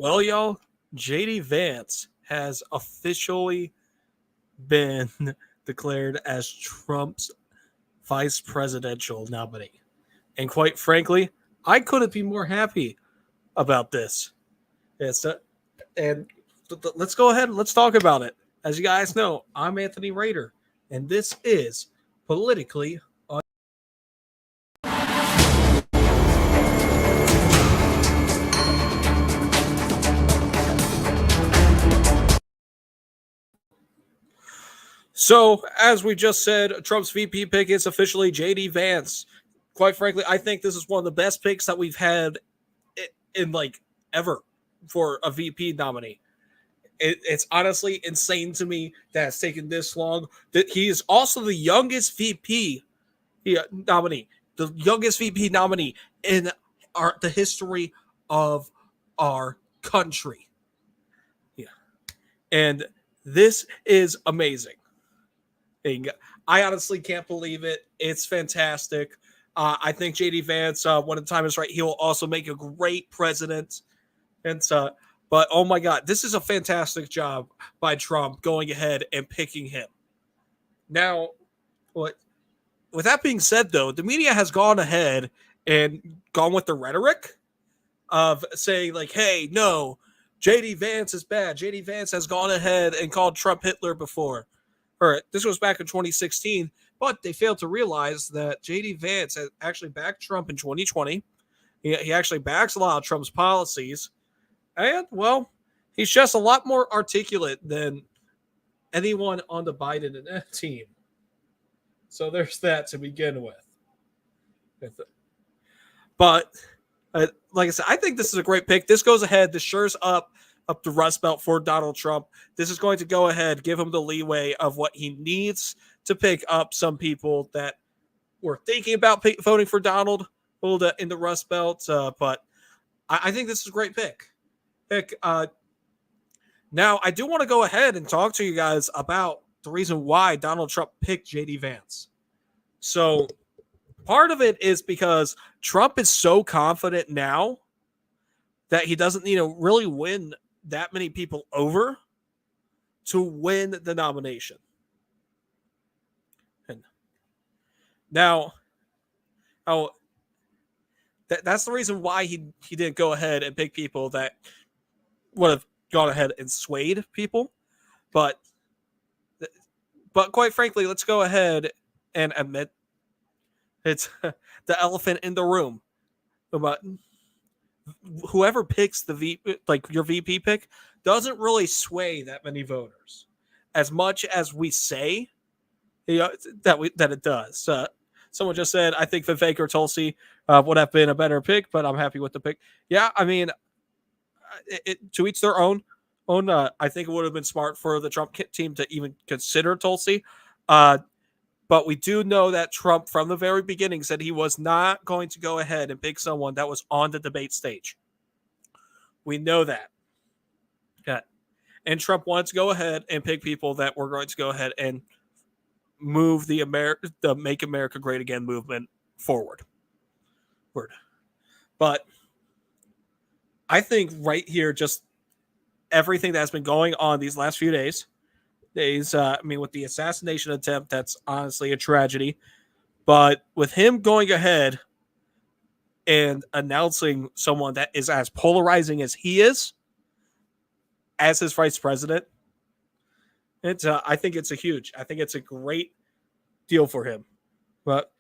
Well, y'all, JD Vance has officially been declared as Trump's vice presidential nominee. And quite frankly, I couldn't be more happy about this. It's, and let's go ahead and let's talk about it. As you guys know, I'm Anthony Rader, and this is Politically. So, as we just said, Trump's VP pick is officially JD Vance. Quite frankly, I think this is one of the best picks that we've had in like ever for a VP nominee. It's honestly insane to me that it's taken this long. That he is also the youngest VP nominee, the youngest VP nominee in the history of our country. Yeah, and this is amazing. I honestly can't believe it. It's fantastic. I think JD Vance, when the time is right, he will also make a great president. And but oh my God, this is a fantastic job by Trump going ahead and picking him. Now, what? With that being said, though, the media has gone ahead and gone with the rhetoric of saying like, "Hey, no, JD Vance is bad. JD Vance has gone ahead and called Trump Hitler before." Or this was back in 2016, but they failed to realize that JD Vance had actually backed Trump in 2020. He actually backs a lot of Trump's policies. And, well, he's just a lot more articulate than anyone on the Biden team. So there's that to begin with. But, like I said, I think this is a great pick. This goes ahead. This shores up the Rust Belt for Donald Trump. This is going to go ahead, give him the leeway of what he needs to pick up some people that were thinking about voting for Donald in the Rust Belt. But I think this is a great pick. Now, I do want to go ahead and talk to you guys about the reason why Donald Trump picked JD Vance. So part of it is because Trump is so confident now that he doesn't need to really win that many people over to win the nomination. And now, that's the reason why he didn't go ahead and pick people that would have gone ahead and swayed people. But quite frankly, let's go ahead and admit it's the elephant in the room. But whoever picks your VP pick doesn't really sway that many voters as much as we say that it does. Someone just said, I think Vivek or Tulsi would have been a better pick, but I'm happy with the pick. Yeah, I mean, to each their own. I think it would have been smart for the Trump team to even consider Tulsi. But we do know that Trump, from the very beginning, said he was not going to go ahead and pick someone that was on the debate stage. We know that. Yeah. And Trump wanted to go ahead and pick people that were going to go ahead and move the Make America Great Again movement forward. But I think right here, just everything that's been going on these last few days, with the assassination attempt, that's honestly a tragedy. But with him going ahead and announcing someone that is as polarizing as he is as his vice president, I think it's a great deal for him. But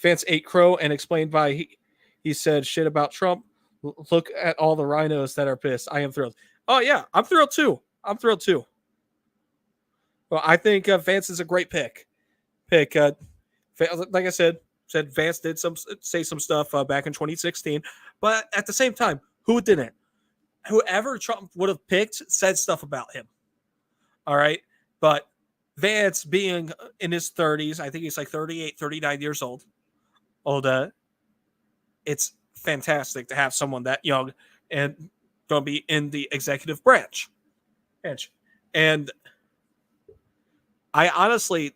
Vance ate crow and explained why he said shit about Trump. Look at all the rhinos that are pissed. I am thrilled. Oh yeah, I'm thrilled too. Well, I think Vance is a great pick. Like I said Vance did say some stuff back in 2016, but at the same time, who didn't? Whoever Trump would have picked said stuff about him. All right, but Vance, being in his 30s, I think he's like 38, 39 years old. It's fantastic to have someone that young and going to be in the executive branch. And I honestly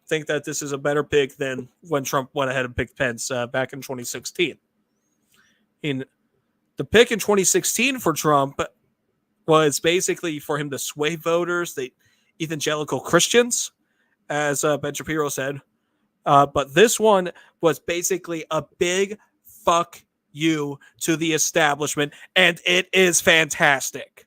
think that this is a better pick than when Trump went ahead and picked Pence back in 2016. The pick in 2016 for Trump was basically for him to sway voters, the evangelical Christians, as Ben Shapiro said. But this one was basically a big fuck you to the establishment, and it is fantastic.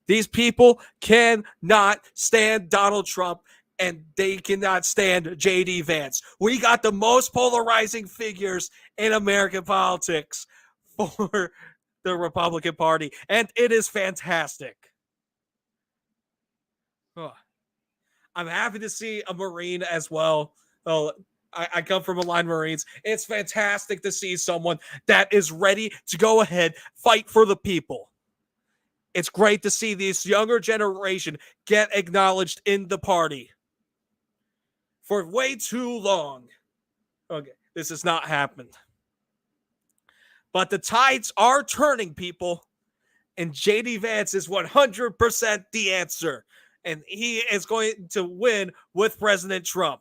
These people cannot stand Donald Trump, and they cannot stand JD Vance. We got the most polarizing figures in American politics for the Republican Party, and it is fantastic. Oh, I'm happy to see a Marine as well. Oh, I come from Aligned Marines. It's fantastic to see someone that is ready to go ahead, fight for the people. It's great to see this younger generation get acknowledged in the party. For way too long, okay, this has not happened. But the tides are turning, people, and JD Vance is 100% the answer. And he is going to win with President Trump.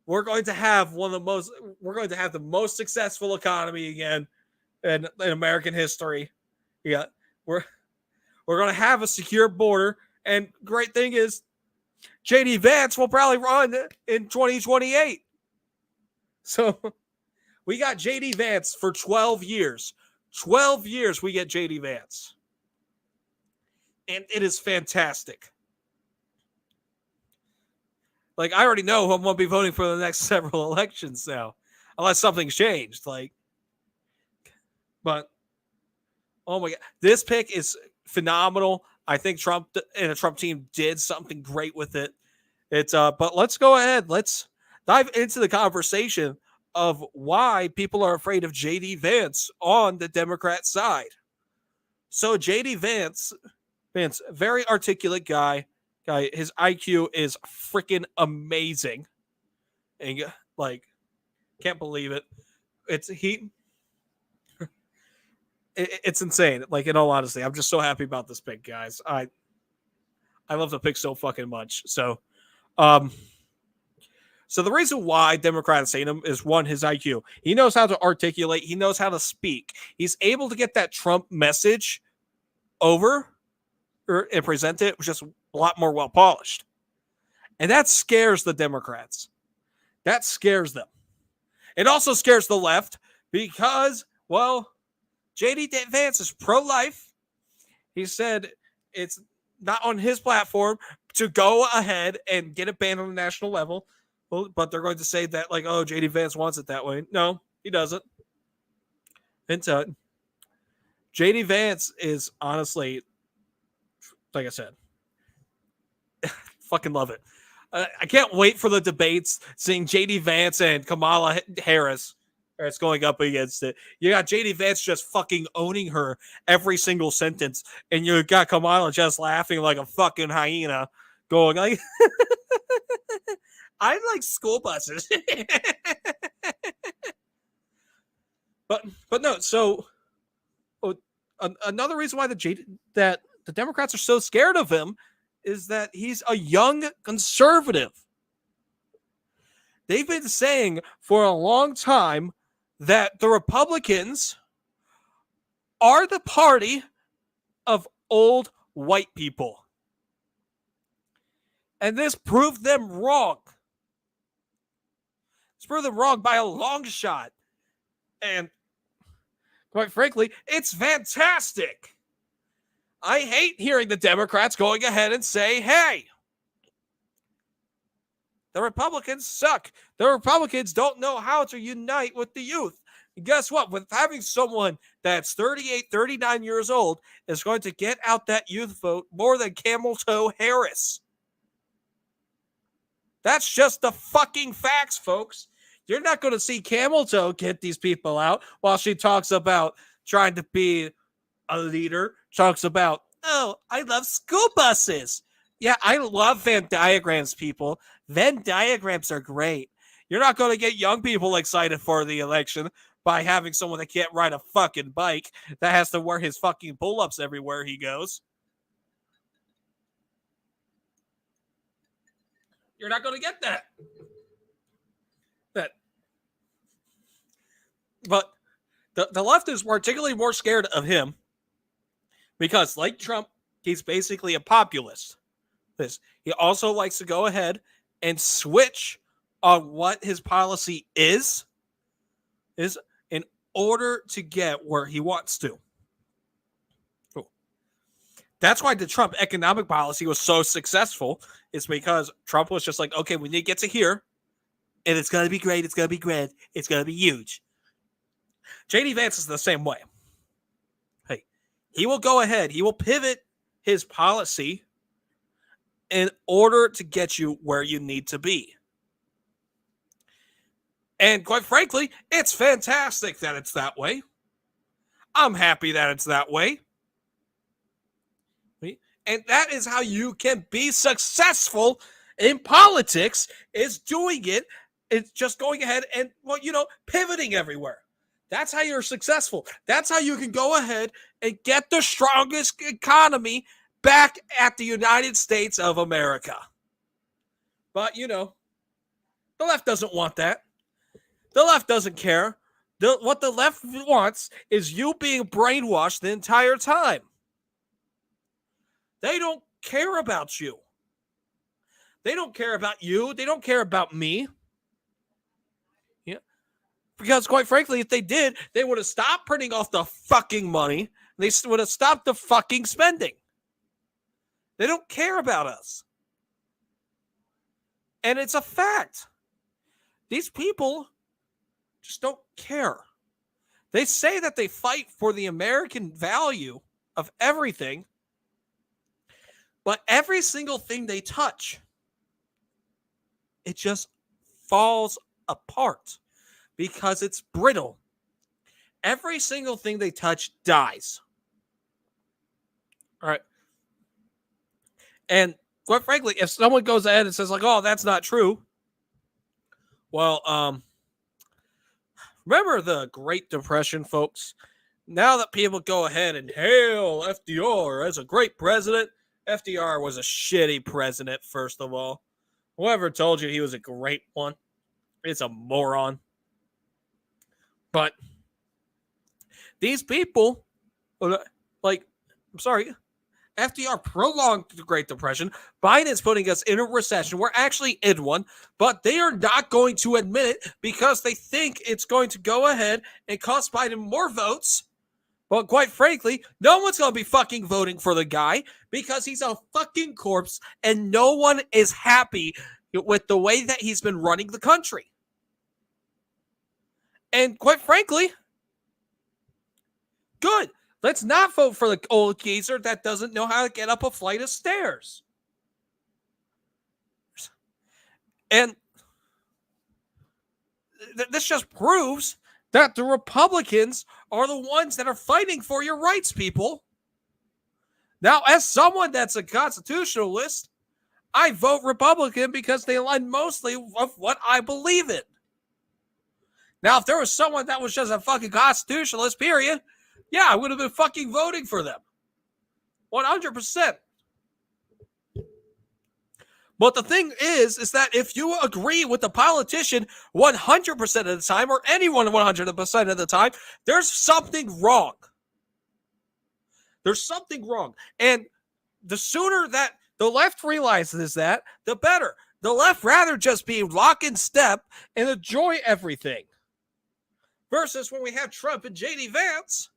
We're going to have the most successful economy again in American history. Yeah, we're going to have a secure border, and great thing is JD Vance will probably run in 2028. So we got JD Vance for 12 years. 12 years we get JD Vance. And it is fantastic. Like, I already know who I'm going to be voting for the next several elections now, unless something's changed. But oh my God, this pick is phenomenal. I think Trump and the Trump team did something great with it. But let's go ahead. Let's dive into the conversation of why people are afraid of JD Vance on the Democrat side. So JD Vance, very articulate guy. His IQ is freaking amazing. And can't believe it. It's insane. Like, in all honesty, I'm just so happy about this pick, guys. I love the pick so fucking much. So the reason why Democrats hate him is, one, his IQ. He knows how to articulate. He knows how to speak. He's able to get that Trump message over and present it just a lot more well polished. And that scares the Democrats. That scares them. It also scares the left because, well, JD Vance is pro-life. He said it's not on his platform to go ahead and get it banned on the national level. Well, but they're going to say that, like, oh, JD Vance wants it that way. No, he doesn't. And JD Vance is honestly, like I said, fucking love it. I can't wait for the debates, seeing JD Vance and Kamala Harris. It's going up against it. You got JD Vance just fucking owning her every single sentence, and you got Kamala just laughing like a fucking hyena, going like, I like school buses. but no. So another reason why that the Democrats are so scared of him is that he's a young conservative. They've been saying for a long time that the Republicans are the party of old white people. And this proved them wrong. It's proved them wrong by a long shot. And quite frankly, it's fantastic. I hate hearing the Democrats going ahead and say, hey, the Republicans suck. The Republicans don't know how to unite with the youth. And guess what? With having someone that's 38, 39 years old is going to get out that youth vote more than Camel Toe Harris. That's just the fucking facts, folks. You're not going to see Camel Toe get these people out while she talks about trying to be a leader, talks about, oh, I love school buses. Yeah, I love Venn diagrams, people. Venn diagrams are great. You're not going to get young people excited for the election by having someone that can't ride a fucking bike, that has to wear his fucking pull-ups everywhere he goes. You're not going to get that. But The left is particularly more scared of him because, like Trump, he's basically a populist. He also likes to go ahead and switch on what his policy is in order to get where he wants to. That's why the Trump economic policy was so successful, is because Trump was just like, okay, we need to get to here, and it's going to be great, it's going to be grand, it's going to be huge. JD Vance is the same way. Hey, he will go ahead, he will pivot his policy in order to get you where you need to be. And quite frankly, it's fantastic that it's that way. I'm happy that it's that way. And that is how you can be successful in politics, is doing it. It's just going ahead and, pivoting everywhere. That's how you're successful. That's how you can go ahead and get the strongest economy back at the United States of America. But, the left doesn't want that. The left doesn't care. What the left wants is you being brainwashed the entire time. They don't care about you. They don't care about you. They don't care about me. Yeah. Because quite frankly, if they did, they would have stopped printing off the fucking money. They would have stopped the fucking spending. They don't care about us. And it's a fact. These people just don't care. They say that they fight for the American value of everything, but every single thing they touch, it just falls apart because it's brittle. Every single thing they touch dies. All right. And quite frankly, if someone goes ahead and says like, oh, that's not true. Well, remember the Great Depression, folks? Now that people go ahead and hail FDR as a great president, FDR was a shitty president, first of all. Whoever told you he was a great one, it's a moron. But these people, FDR prolonged the Great Depression. Biden's putting us in a recession. We're actually in one, but they are not going to admit it because they think it's going to go ahead and cost Biden more votes. But quite frankly, no one's going to be fucking voting for the guy because he's a fucking corpse and no one is happy with the way that he's been running the country. And quite frankly, good. Let's not vote for the old geezer that doesn't know how to get up a flight of stairs. And this just proves that the Republicans are the ones that are fighting for your rights, people. Now, as someone that's a constitutionalist, I vote Republican because they align mostly with what I believe in. Now, if there was someone that was just a fucking constitutionalist, period, yeah, I would have been fucking voting for them. 100%. But the thing is that if you agree with the politician 100% of the time, or anyone 100% of the time, there's something wrong. There's something wrong. And the sooner that the left realizes that, the better. The left rather just be lock in step and enjoy everything. Versus when we have Trump and JD Vance,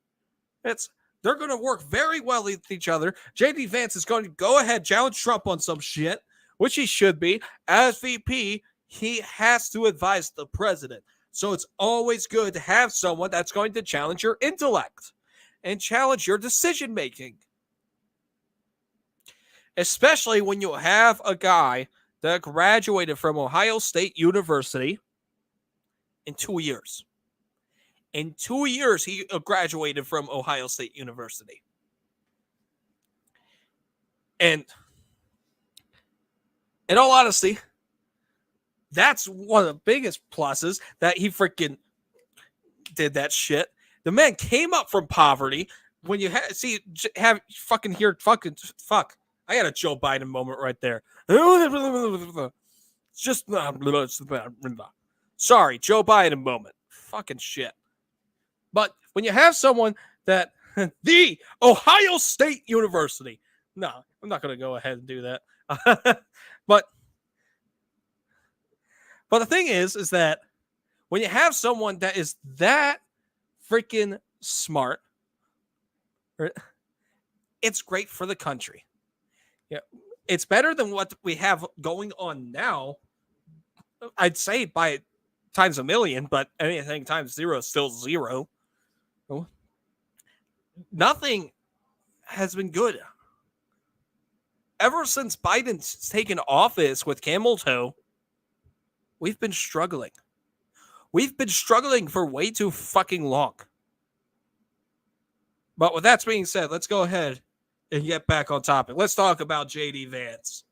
they're going to work very well with each other. JD Vance is going to go ahead, challenge Trump on some shit, which he should be. As VP, he has to advise the president. So it's always good to have someone that's going to challenge your intellect and challenge your decision making. Especially when you have a guy that graduated from Ohio State University in 2 years. In 2 years, he graduated from Ohio State University. And in all honesty, that's one of the biggest pluses that he freaking did that shit. The man came up from poverty. When you fuck. I got a Joe Biden moment right there. It's just sorry, Joe Biden moment. Fucking shit. But when you have someone that the Ohio State University. No, I'm not going to go ahead and do that. but the thing is that when you have someone that is that freaking smart, it's great for the country. Yeah, it's better than what we have going on now. I'd say by times a million, but anything times zero is still zero. Nothing has been good. Ever since Biden's taken office with camel toe, we've been struggling. We've been struggling for way too fucking long. But with that being said, let's go ahead and get back on topic. Let's talk about JD Vance.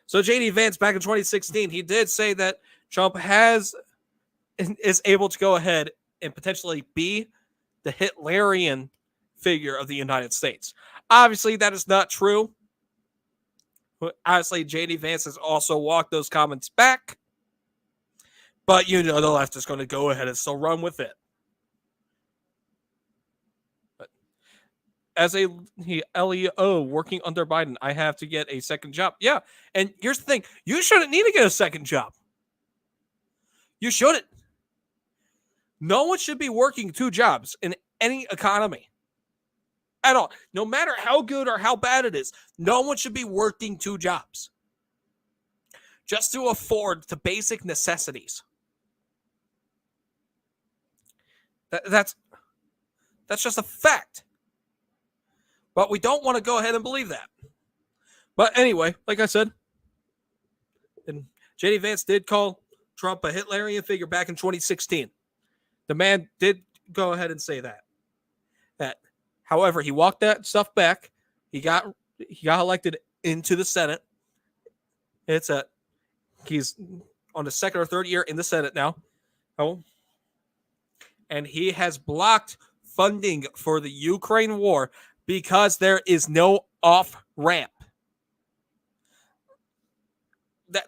So JD Vance back in 2016, he did say that Trump is able to go ahead and potentially be the Hitlerian figure of the United States. Obviously, that is not true. Honestly, JD Vance has also walked those comments back. But, the left is going to go ahead and still run with it. But as a LEO working under Biden, I have to get a second job. Yeah, and here's the thing. You shouldn't need to get a second job. You shouldn't. No one should be working 2 jobs in any economy. At all. No matter how good or how bad it is, no one should be working 2 jobs. Just to afford the basic necessities. That's just a fact. But we don't want to go ahead and believe that. But anyway, like I said, and JD Vance did call Trump a Hitlerian figure back in 2016. The man did go ahead and say that. However, he walked that stuff back. He got elected into the Senate. He's on the 2nd or 3rd year in the Senate now. And he has blocked funding for the Ukraine war because there is no off-ramp.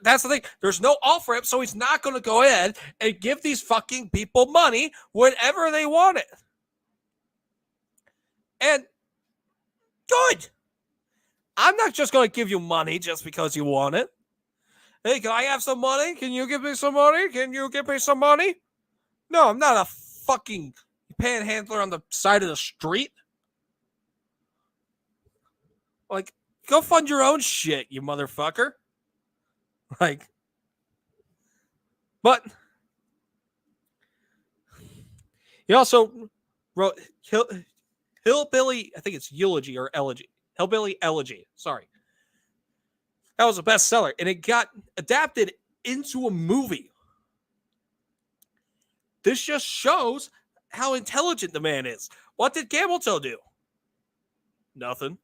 That's the thing. There's no off-ramp, so he's not going to go ahead and give these fucking people money whenever they want it. And good. I'm not just going to give you money just because you want it. Hey, can I have some money? Can you give me some money? Can you give me some money? No, I'm not a fucking panhandler on the side of the street. Like, go fund your own shit, you motherfucker. But he also wrote Hillbilly, I think it's Eulogy or Elegy. Hillbilly Elegy, sorry. That was a bestseller, and it got adapted into a movie. This just shows how intelligent the man is. What did Camel Toe do? Nothing.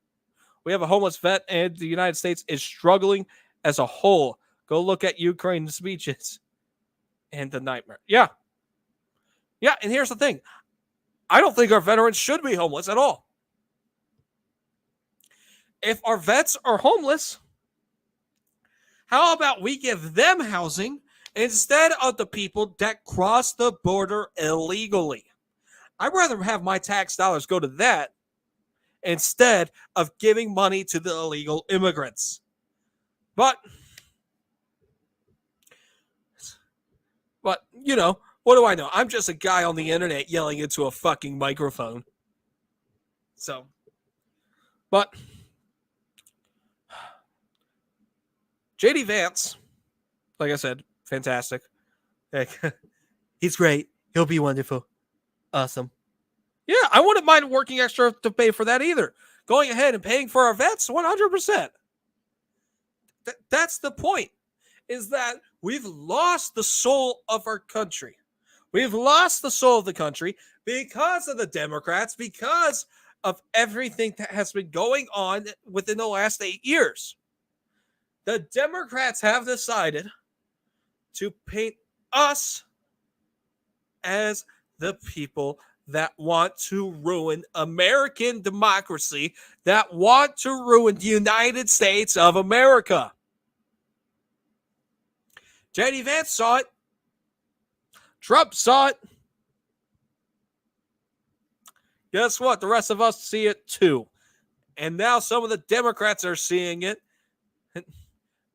We have a homeless vet, and the United States is struggling as a whole. Go look at Ukraine's speeches and the nightmare. Yeah, and here's the thing. I don't think our veterans should be homeless at all. If our vets are homeless, how about we give them housing instead of the people that cross the border illegally? I'd rather have my tax dollars go to that instead of giving money to the illegal immigrants. But what do I know? I'm just a guy on the internet yelling into a fucking microphone. But JD Vance, like I said, fantastic. He's great. He'll be wonderful. Awesome. Yeah, I wouldn't mind working extra to pay for that either. Going ahead and paying for our vets, 100%. That's the point, is that we've lost the soul of our country. We've lost the soul of the country because of the Democrats, because of everything that has been going on within the last 8 years. The Democrats have decided to paint us as the people that want to ruin American democracy, that want to ruin the United States of America. JD Vance saw it. Trump saw it. guess what? The rest of us see it too. And now some of the Democrats are seeing it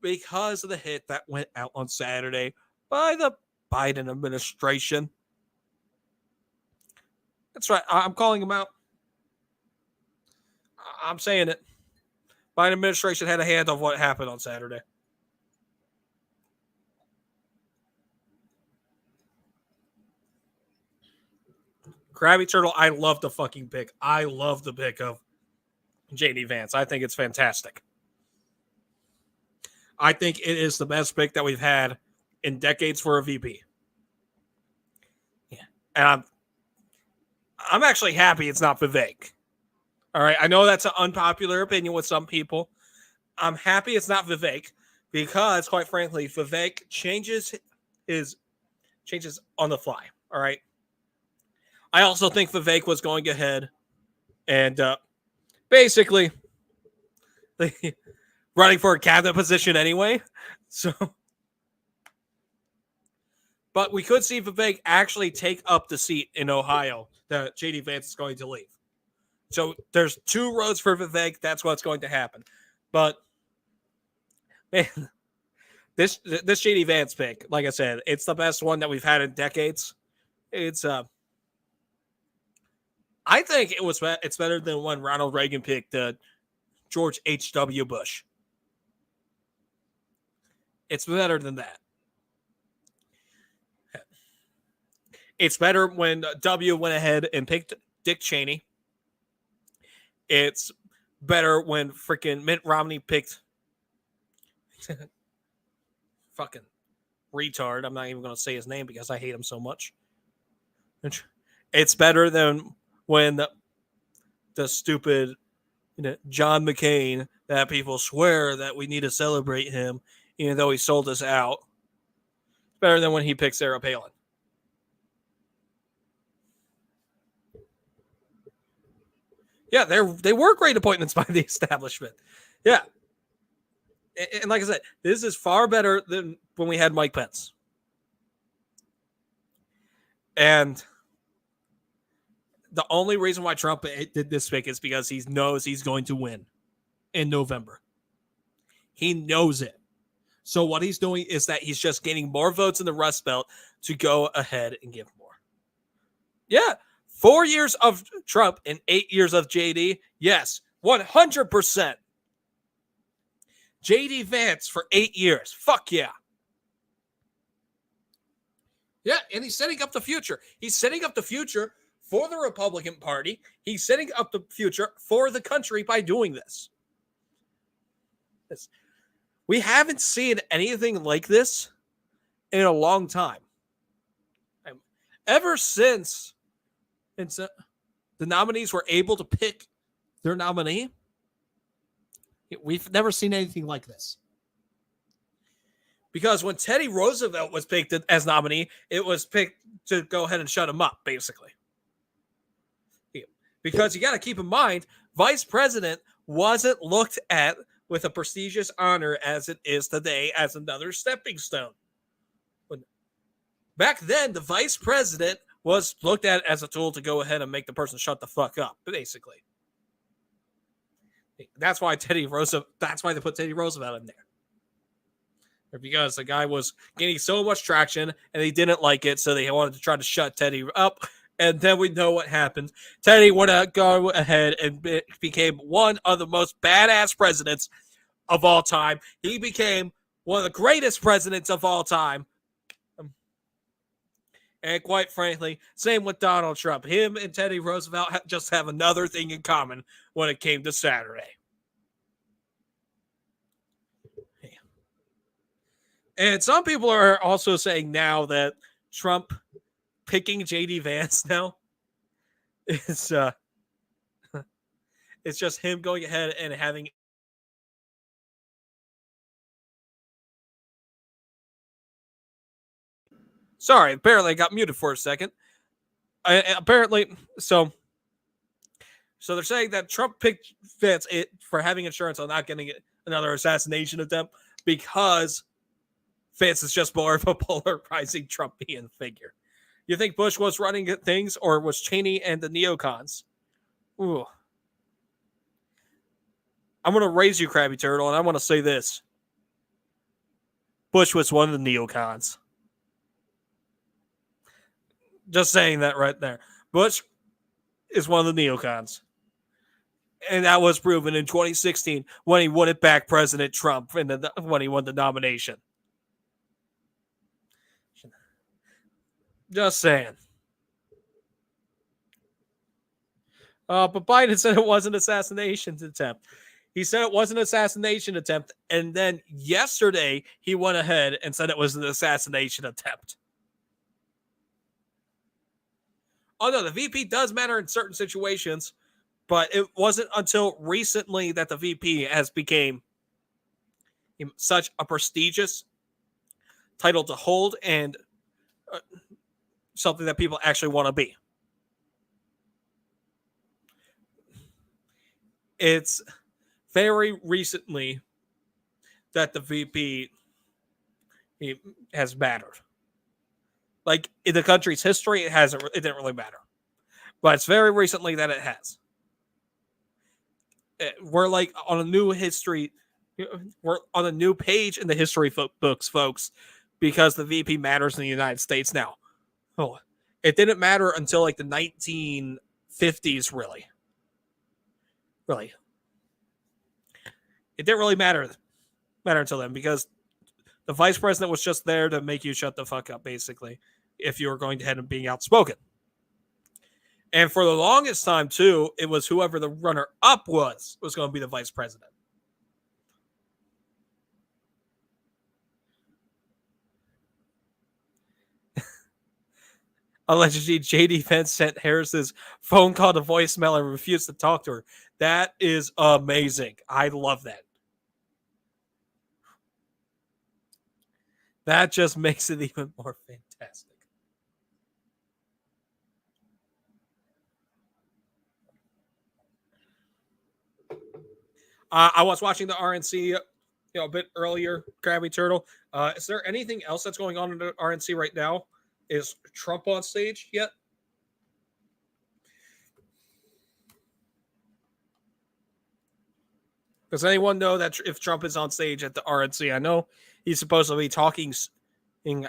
because of the hit that went out on Saturday by the Biden administration. That's right. I'm calling him out. I'm saying it. Biden administration had a hand on what happened on Saturday. Krabby Turtle, I love the fucking pick. I love the pick of JD Vance. I think it's fantastic. I think it is the best pick that we've had in decades for a VP. Yeah. And I'm actually happy it's not Vivek. All right. I know that's an unpopular opinion with some people. I'm happy it's not Vivek because, quite frankly, Vivek changes on the fly. All right. I also think Vivek was going ahead and basically running for a cabinet position anyway. So, but we could see Vivek actually take up the seat in Ohio that JD Vance is going to leave. So there's two roads for Vivek. That's what's going to happen. But man, this JD Vance pick, like I said, it's the best one that we've had in decades. It's I think it's better than when Ronald Reagan picked George H.W. Bush. It's better than that. It's better when W went ahead and picked Dick Cheney. It's better when freaking Mitt Romney picked fucking retard. I'm not even going to say his name because I hate him so much. It's better than when the stupid John McCain that people swear that we need to celebrate him, even though he sold us out. It's better than when he picked Sarah Palin. Yeah, they were great appointments by the establishment. Yeah. And like I said, this is far better than when we had Mike Pence. And the only reason why Trump did this pick is because he knows he's going to win in November. He knows it. So what he's doing is that he's just gaining more votes in the Rust Belt to go ahead and give more. Yeah. 4 years of Trump and 8 years of JD. Yes, 100%. JD Vance for 8 years. Fuck yeah. Yeah, and he's setting up the future. He's setting up the future for the Republican Party. He's setting up the future for the country by doing this. We haven't seen anything like this in a long time. Ever since the nominees were able to pick their nominee, we've never seen anything like this. Because when Teddy Roosevelt was picked as nominee, it was picked to go ahead and shut him up, basically. Because you got to keep in mind, vice president wasn't looked at with a prestigious honor as it is today as another stepping stone. Back then, the vice president was looked at as a tool to go ahead and make the person shut the fuck up, basically. That's why they put Teddy Roosevelt in there. Because the guy was gaining so much traction and they didn't like it, so they wanted to try to shut Teddy up. And then we know what happened. Teddy went to go ahead and became one of the most badass presidents of all time. He became one of the greatest presidents of all time. And quite frankly, same with Donald Trump. Him and Teddy Roosevelt just have another thing in common when it came to Saturday. And some people are also saying now that Trump picking JD Vance now is it's just him going ahead and having Sorry, apparently I got muted for a second. So they're saying that Trump picked Vance for having insurance on not getting another assassination attempt because Vance is just more of a polarizing Trumpian figure. You think Bush was running things, or was Cheney and the neocons? Ooh. I'm going to raise you, Krabby Turtle, and I want to say this. Bush was one of the neocons. Just saying that right there. Bush is one of the neocons. And that was proven in 2016 when he won it back President Trump when he won the nomination. Just saying. But Biden said it was an assassination attempt. He said it was an assassination attempt. And then yesterday, he went ahead and said it was an assassination attempt. Oh, no, the VP does matter in certain situations, but it wasn't until recently that the VP has became such a prestigious title to hold and something that people actually want to be. It's very recently that the VP has mattered. Like in the country's history, it didn't really matter. But it's very recently that it has. We're like on a new history. We're on a new page in the history books, folks, because the VP matters in the United States now. Oh, it didn't matter until like the 1950s, really. Really. It didn't really matter until then because the vice president was just there to make you shut the fuck up, basically, if you were going ahead and being outspoken. And for the longest time, too, it was whoever the runner-up was going to be the vice president. Allegedly, JD Vance sent Harris's phone call to voicemail and refused to talk to her. That is amazing. I love that. That just makes it even more fantastic. I was watching the RNC a bit earlier, Krabby Turtle. Is there anything else that's going on in the RNC right now? Is Trump on stage yet? Does anyone know that if Trump is on stage at the RNC? I know he's supposed to be talking I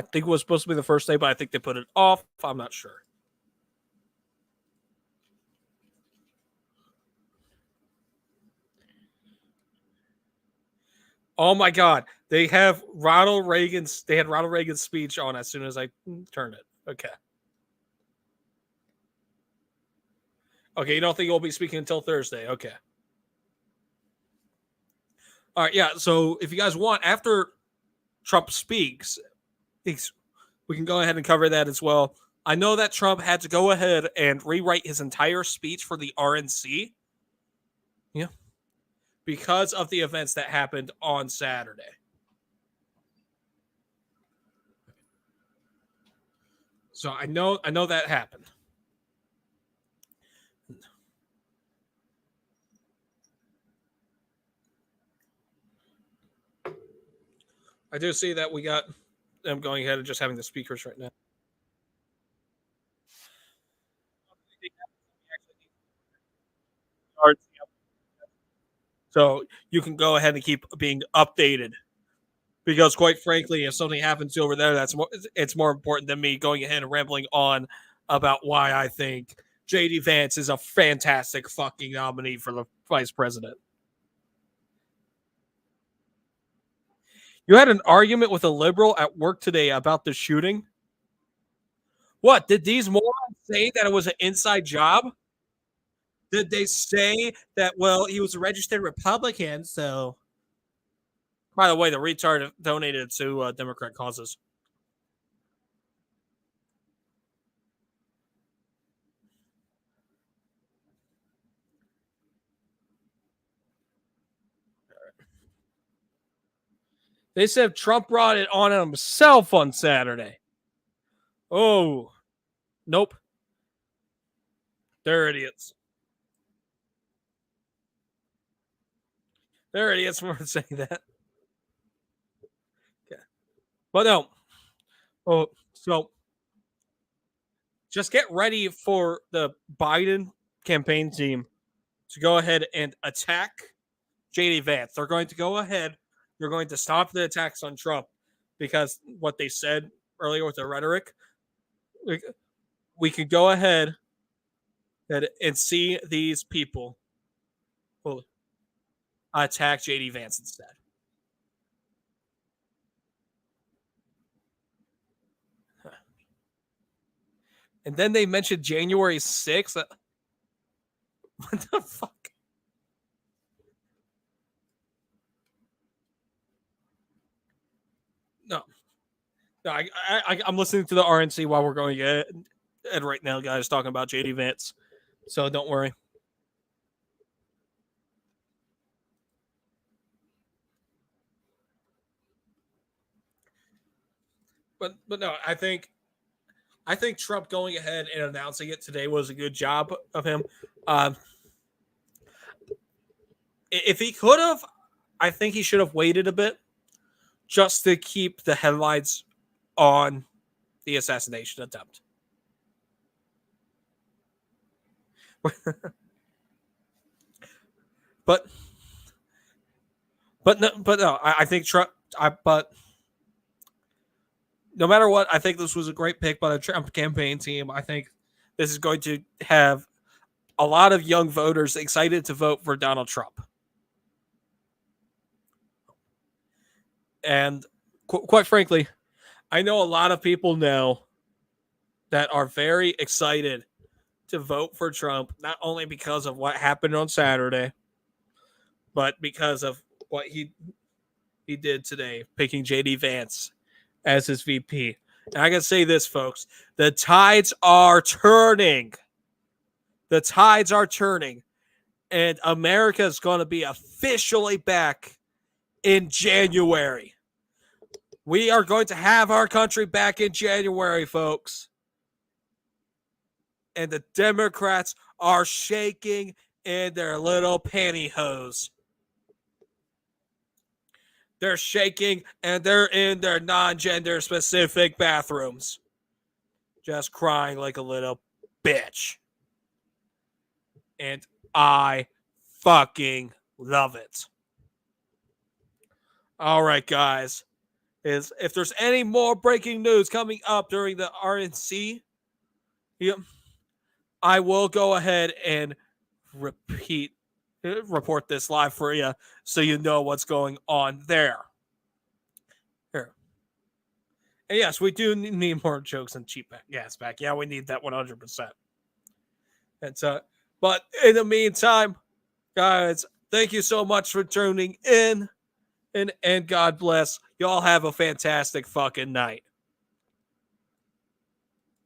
think it was supposed to be the first day, but I think they put it off. I'm not sure. Oh my God. They have Ronald Reagan's speech on as soon as I turned it. Okay. Okay, you don't think he'll be speaking until Thursday? Okay. All right, yeah. So if you guys want, after Trump speaks, we can go ahead and cover that as well. I know that Trump had to go ahead and rewrite his entire speech for the RNC. Yeah. Because of the events that happened on Saturday. So I know that happened. I do see that we got them going ahead and just having the speakers right now. So you can go ahead and keep being updated. Because quite frankly, if something happens over there, it's more important than me going ahead and rambling on about why I think JD Vance is a fantastic fucking nominee for the vice president. You had an argument with a liberal at work today about the shooting. What did these morons say that it was an inside job? Did they say that? Well, he was a registered Republican, so. By the way, the retard donated to Democrat causes. They said Trump brought it on himself on Saturday. Oh, nope. They're idiots. They're idiots for saying that. Okay. But no. So just get ready for the Biden campaign team to go ahead and attack JD Vance. They're going to go ahead. They're going to stop the attacks on Trump because what they said earlier with their rhetoric, we could go ahead and see these people will attack JD Vance instead. And then they mentioned January 6th. What the fuck? No. I'm listening to the RNC while we're going and right now, guys, talking about JD Vance. So don't worry. But no, I think Trump going ahead and announcing it today was a good job of him. If he could have, I think he should have waited a bit just to keep the headlines on the assassination attempt. but no, I think Trump. But no matter what, I think this was a great pick by the Trump campaign team. I think this is going to have a lot of young voters excited to vote for Donald Trump. And quite frankly, I know a lot of people now that are very excited to vote for Trump, not only because of what happened on Saturday, but because of what he did today, picking JD Vance as his VP. And I can say this, folks, the tides are turning. The tides are turning. And America is going to be officially back in January. We are going to have our country back in January, folks. And the Democrats are shaking in their little pantyhose. They're shaking and they're in their non-gender specific bathrooms. Just crying like a little bitch. And I fucking love it. All right, guys. If there's any more breaking news coming up during the RNC, I will go ahead and report this live for you so you know what's going on there. Here. And yes, we do need more jokes and cheap gas back. Yeah, we need that 100%. And but in the meantime, guys, thank you so much for tuning in. And God bless. Y'all have a fantastic fucking night.